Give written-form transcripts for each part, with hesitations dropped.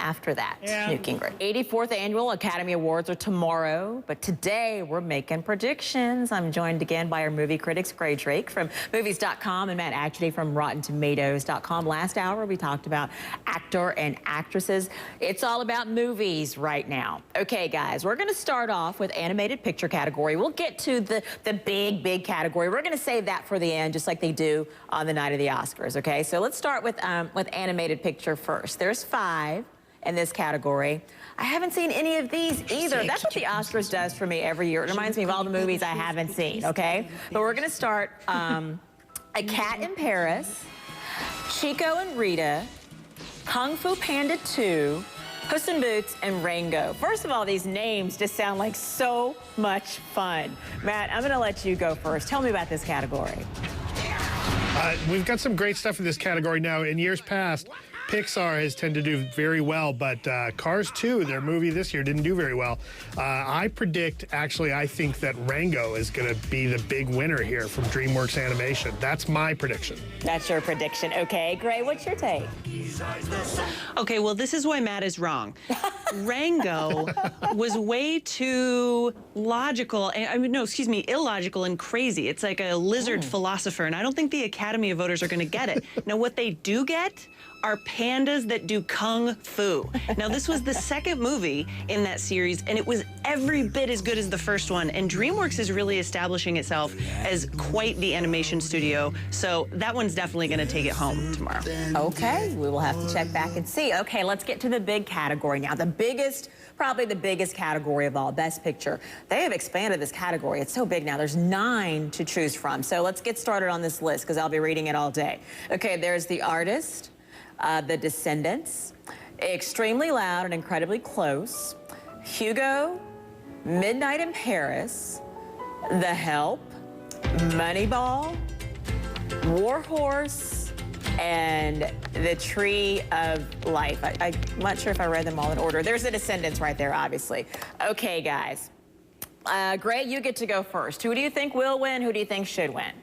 after that. Newt Gingrich. 84th Annual Academy Awards are tomorrow, but today we're making predictions. I'm joined again by our movie critics, Gray Drake from Movies.com and Matt Actually from RottenTomatoes.com. Last hour, we talked about actor and actresses. It's all about movies right now. Okay, guys, we're going to start off with animated picture category. We'll get to the big category. We're going to save that for the end, just like they do on the night of the Oscars, okay? So let's start with animated picture first. There's 5 in this category. I haven't seen any of these either. That's what the Oscars does for me every year. It reminds me of all the movies I haven't seen, okay? But we're going to start A Cat in Paris, Chico and Rita, Kung Fu Panda 2, Puss in Boots, and Rango. First of all, these names just sound like so much fun. Matt, I'm going to let you go first. Tell me about this category. We've got some great stuff in this category now. In years past, Pixar has tended to do very well, but Cars 2, their movie this year, didn't do very well. I predict, actually, I think that Rango is going to be the big winner here from DreamWorks Animation. That's my prediction. That's your prediction. Okay, Gray, what's your take? Okay, well, this is why Matt is wrong. Rango was way too logical, illogical and crazy. It's like a lizard philosopher, and I don't think the Academy of Voters are going to get it. Now, what they do get are pandas that do kung fu. Now, this was the second movie in that series, and it was every bit as good as the first one. And DreamWorks is really establishing itself as quite the animation studio, so that one's definitely going to take it home tomorrow. Okay, we will have to check back and see. Okay, let's get to the big category now. The biggest, probably the biggest category of all, Best Picture. They have expanded this category. It's so big now. There's 9 to choose from. So let's get started on this list because I'll be reading it all day. Okay, there's The Artist, The Descendants, Extremely Loud and Incredibly Close, Hugo, Midnight in Paris, The Help, Moneyball, War Horse, and The Tree of Life. I'm not sure if I read them all in order. There's The Descendants right there, obviously. Okay, guys. Gray, you get to go first. Who do you think will win? Who do you think should win?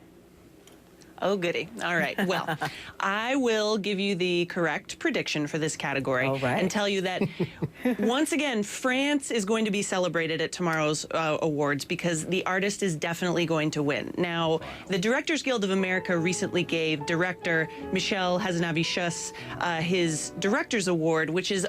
Oh, goody. All right. Well, I will give you the correct prediction for this category and tell you that, once again, France is going to be celebrated at tomorrow's awards because The Artist is definitely going to win. Now, the Directors Guild of America recently gave director Michel Hazanavicius his Director's Award, which is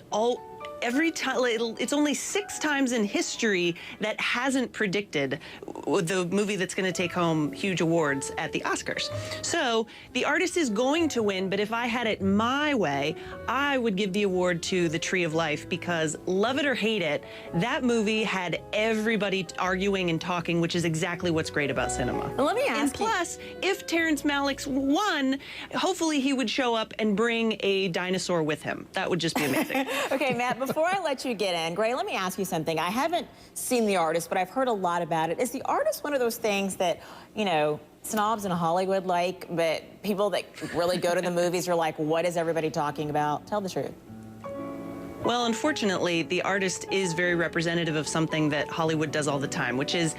every time, it's only 6 times in history that hasn't predicted the movie that's going to take home huge awards at the Oscars. So The Artist is going to win, but if I had it my way, I would give the award to The Tree of Life because, love it or hate it, that movie had everybody arguing and talking, which is exactly what's great about cinema. Well, let me ask you. Plus, if Terrence Malick won, hopefully he would show up and bring a dinosaur with him. That would just be amazing. Okay, Matt, before I let you get in, Gray, let me ask you something. I haven't seen The Artist, but I've heard a lot about it. Is The Artist one of those things that, you know, snobs in Hollywood like, but people that really go to the movies are like, what is everybody talking about? Tell the truth. Well, unfortunately, The Artist is very representative of something that Hollywood does all the time, which is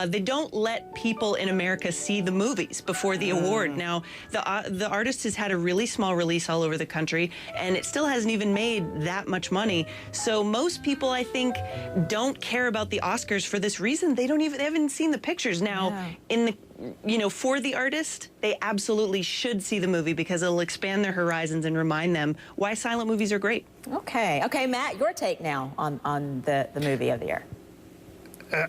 they don't let people in America see the movies before the award. Now, the Artist has had a really small release all over the country, and it still hasn't even made that much money. So most people, I think, don't care about the Oscars for this reason. They haven't seen the pictures. Now, for The Artist, they absolutely should see the movie because it'll expand their horizons and remind them why silent movies are great. Okay. Okay, Matt, your take now on the movie of the year.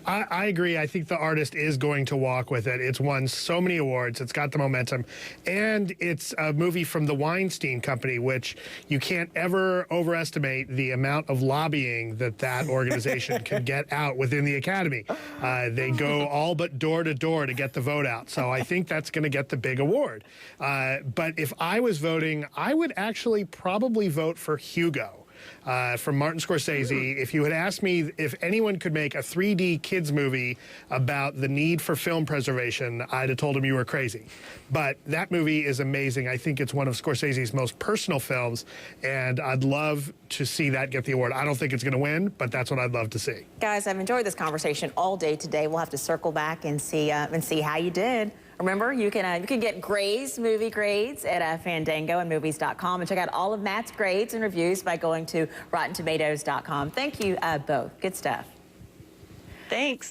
I agree. I think The Artist is going to walk with it. It's won so many awards. It's got the momentum. And it's a movie from the Weinstein Company, which you can't ever overestimate the amount of lobbying that organization can get out within the Academy. They go all but door to door to get the vote out. So I think that's going to get the big award. But if I was voting, I would actually probably vote for Hugo. From Martin Scorsese. If you had asked me if anyone could make a 3D kids movie about the need for film preservation, I'd have told him you were crazy. But that movie is amazing. I think it's one of Scorsese's most personal films, and I'd love to see that get the award. I don't think it's going to win, but that's what I'd love to see. Guys, I've enjoyed this conversation all day today. We'll have to circle back and see how you did Remember, you can get Gray's movie grades at Fandango and Movies.com, and check out all of Matt's grades and reviews by going to RottenTomatoes.com. Thank you both. Good stuff. Thanks.